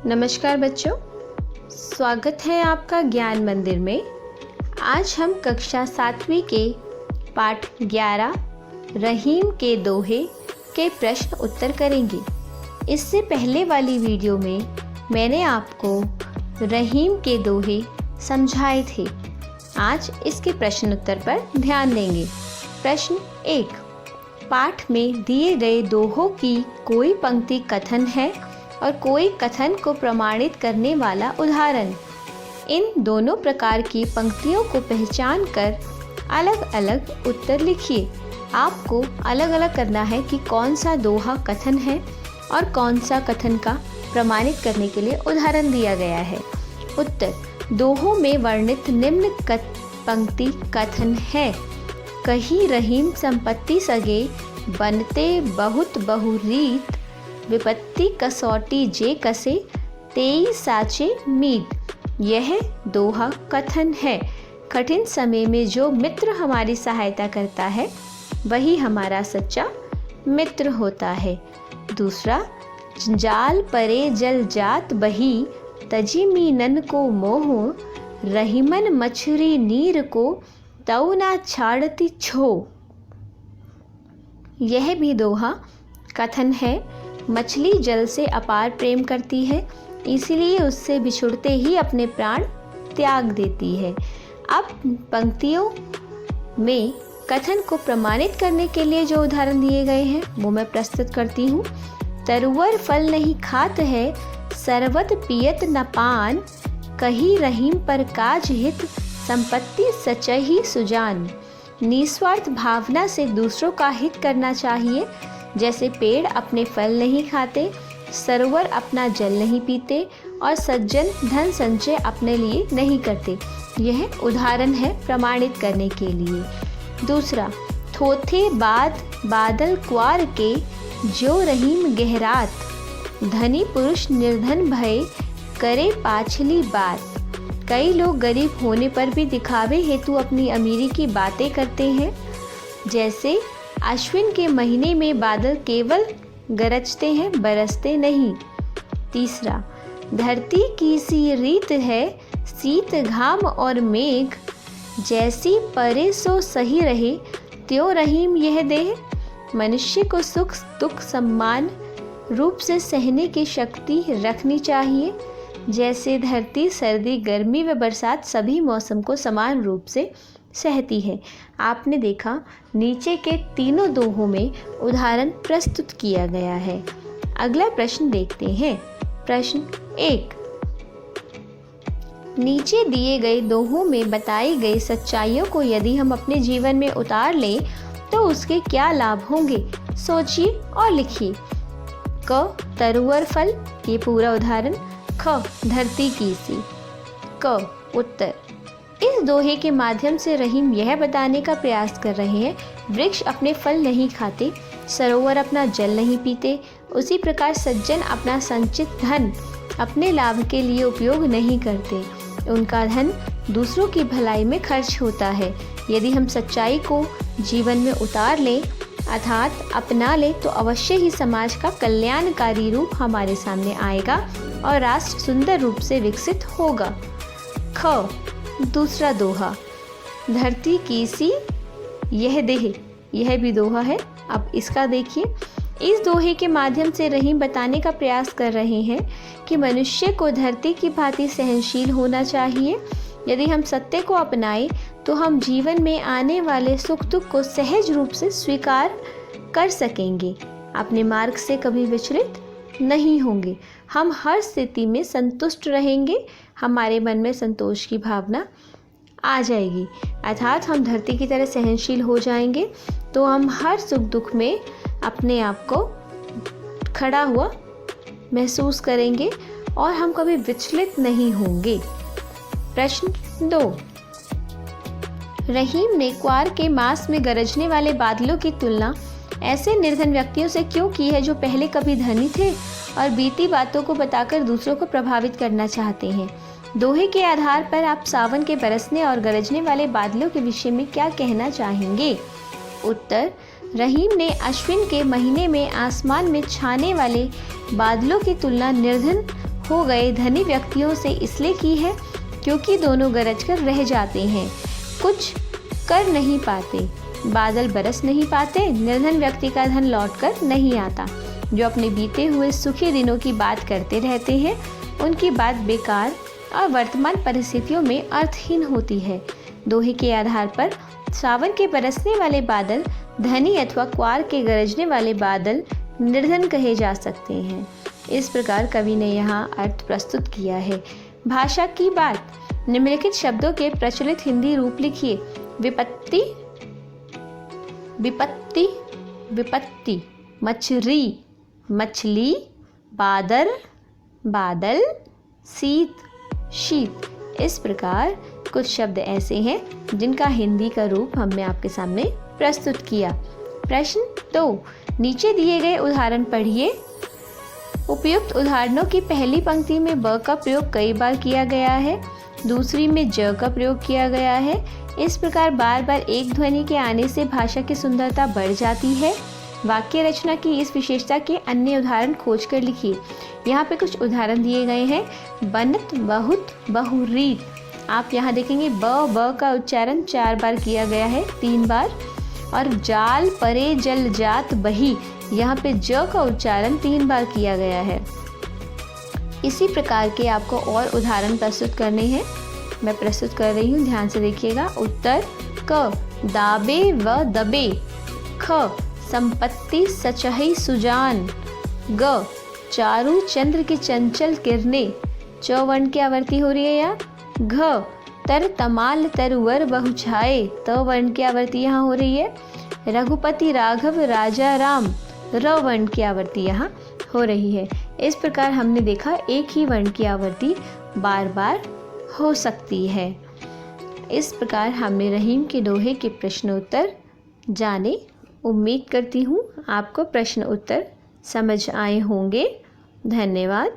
नमस्कार बच्चों, स्वागत है आपका ज्ञान मंदिर में। आज हम कक्षा 7वीं के पाठ 11 रहीम के दोहे के प्रश्न उत्तर करेंगे। इससे पहले वाली वीडियो में मैंने आपको रहीम के दोहे समझाए थे। आज इसके प्रश्न उत्तर पर ध्यान देंगे। प्रश्न 1, पाठ में दिए गए दोहों की कोई पंक्ति कथन है और कोई कथन को प्रमाणित करने वाला उदाहरण। इन दोनों प्रकार की पंक्तियों को पहचान कर अलग अलग उत्तर लिखिए। आपको अलग अलग करना है कि कौन सा दोहा कथन है और कौन सा कथन का प्रमाणित करने के लिए उदाहरण दिया गया है। उत्तर: दोहों में वर्णित निम्न पंक्ति कथन है। कही रहीम संपत्ति सगे, बनते बहुत बहुरीत, विपत्ति कसौटी जे कसे, तेई साचे मीत। यह दोहा कथन है। कठिन समय में जो मित्र हमारी सहायता करता है वही हमारा सच्चा मित्र होता है। दूसरा, जाल परे जल जात बही, तजी मीनन को मोह, रहीमन मछरी नीर को, तऊ ना छाड़ती छो। यह भी दोहा कथन है। मछली जल से अपार प्रेम करती है, इसीलिए उससे बिछुड़ते ही अपने प्राण त्याग देती है। अब पंक्तियों में कथन को प्रमाणित करने के लिए जो उदाहरण दिए गए हैं वो मैं प्रस्तुत करती हूँ। तरुवर फल नहीं खात है, सरबत पियत न पान, कही रहीम पर काज हित, संपत्ति सचही सुजान। निस्वार्थ भावना से दूसरों का हित करना चाहिए। जैसे पेड़ अपने फल नहीं खाते, सरोवर अपना जल नहीं पीते और सज्जन धन संचय अपने लिए नहीं करते। यह उदाहरण है प्रमाणित करने के लिए। दूसरा, थोथे बाद बादल क्वार के, जो रहीम गहरात, धनी पुरुष निर्धन भय, करे पाछली बात। कई लोग गरीब होने पर भी दिखावे हेतु अपनी अमीरी की बातें करते हैं। जैसे अश्विन के महीने में बादल केवल गरजते हैं, बरसते नहीं। तीसरा, धरती की सी रीत है, शीत घाम और मेघ, जैसी परे सो सही रहे, त्यों रहीम यह देह। मनुष्य को सुख दुख सम्मान रूप से सहने की शक्ति रखनी चाहिए। जैसे धरती सर्दी गर्मी व बरसात सभी मौसम को समान रूप से सहती है। आपने देखा नीचे के तीनों दोहों में उदाहरण प्रस्तुत किया गया है। अगला प्रश्न देखते हैं। प्रश्न 1, नीचे दिए गए दोहों में बताई गई सच्चाइयों को यदि हम अपने जीवन में उतार लें तो उसके क्या लाभ होंगे? सोचिए और लिखिए। क, तरुवर फल, ये पूरा उदाहरण। ख, धरती की सी। क, उत्तर। इस दोहे के माध्यम से रहीम यह बताने का प्रयास कर रहे हैं, वृक्ष अपने फल नहीं खाते, सरोवर अपना जल नहीं पीते, उसी प्रकार सज्जन अपना संचित धन अपने लाभ के लिए उपयोग नहीं करते। उनका धन दूसरों की भलाई में खर्च होता है। यदि हम सच्चाई को जीवन में उतार लें अर्थात अपना लें तो अवश्य ही समाज का कल्याणकारी रूप हमारे सामने आएगा और राष्ट्र सुंदर रूप से विकसित होगा। ख, दूसरा दोहा, धरती की सी यह देह, यह भी दोहा है। अब इसका देखिए। इस दोहे के माध्यम से रहीम बताने का प्रयास कर रहे हैं कि मनुष्य को धरती की भांति सहनशील होना चाहिए। यदि हम सत्य को अपनाएं तो हम जीवन में आने वाले सुख दुख को सहज रूप से स्वीकार कर सकेंगे। अपने मार्ग से कभी विचलित नहीं होंगे। हम हर स्थिति में संतुष्ट रहेंगे। हमारे मन में संतोष की भावना आ जाएगी, अर्थात हम धरती की तरह सहनशील हो जाएंगे। तो हम हर सुख दुख में अपने आप को खड़ा हुआ महसूस करेंगे और हम कभी विचलित नहीं होंगे। प्रश्न 2, रहीम ने क्वार के मास में गरजने वाले बादलों की तुलना ऐसे निर्धन व्यक्तियों से क्यों की है जो पहले कभी धनी थे और बीती बातों को बताकर दूसरों को प्रभावित करना चाहते हैं? दोहे के आधार पर आप सावन के बरसने और गरजने वाले बादलों के विषय में क्या कहना चाहेंगे? उत्तर, रहीम ने अश्विन के महीने में आसमान में छाने वाले बादलों की तुलना निर्धन हो गए धनी व्यक्तियों से इसलिए की है क्योंकि दोनों गरज कर रह जाते हैं, कुछ कर नहीं पाते। बादल बरस नहीं पाते, निर्धन व्यक्ति का धन लौट कर नहीं आता। जो अपने बीते हुए सुखी दिनों की बात करते रहते हैं, उनकी बात बेकार और वर्तमान परिस्थितियों में अर्थहीन होती है। दोहे के आधार पर सावन के बरसने वाले बादल धनी अथवा क्वार के गरजने वाले बादल निर्धन कहे जा सकते हैं। इस प्रकार कवि ने यहाँ अर्थ प्रस्तुत किया है। भाषा की बात, निम्नलिखित शब्दों के प्रचलित हिंदी रूप लिखिए। विपत्ति, विपत्ति, विपत्ति। मछरी, मछली। बादल, बादल। शीत, शीत। इस प्रकार कुछ शब्द ऐसे हैं जिनका हिंदी का रूप हमने आपके सामने प्रस्तुत किया। प्रश्न 2, नीचे दिए गए उदाहरण पढ़िए। उपयुक्त उदाहरणों की पहली पंक्ति में ब का प्रयोग कई बार किया गया है, दूसरी में ज का प्रयोग किया गया है। इस प्रकार बार बार एक ध्वनि के आने से भाषा की सुंदरता बढ़ जाती है। वाक्य रचना की इस विशेषता के अन्य उदाहरण खोज कर लिखिए। यहाँ पे कुछ उदाहरण दिए गए हैं। बनत, बहुत, बहुरीत। आप यहाँ देखेंगे ब का उच्चारण 4 बार किया गया है, 3 बार। और जाल परे जल जात बही, यहाँ पे ज का उच्चारण 3 बार किया गया है। इसी प्रकार के आपको और उदाहरण प्रस्तुत करने हैं, मैं प्रस्तुत कर रही हूँ, ध्यान से देखिएगा। उत्तर क, दाबे व दबे। ख, संपत्ति सचही सुजान। ग, चारु चंद्र की चंचल किरणें। च वर्ण की आवर्ती हो रही है यहाँ। घ, तर तमाल तरवर बहुछाए। त वर्ण की आवर्ती यहाँ हो रही है। रघुपति राघव राजा राम। र वर्ण की आवर्ती यहाँ हो रही है। इस प्रकार हमने देखा एक ही वर्ण की आवर्ती बार बार हो सकती है। इस प्रकार हमने रहीम के दोहे के प्रश्नोत्तर जाने। उम्मीद करती हूँ आपको प्रश्न उत्तर समझ आए होंगे। धन्यवाद।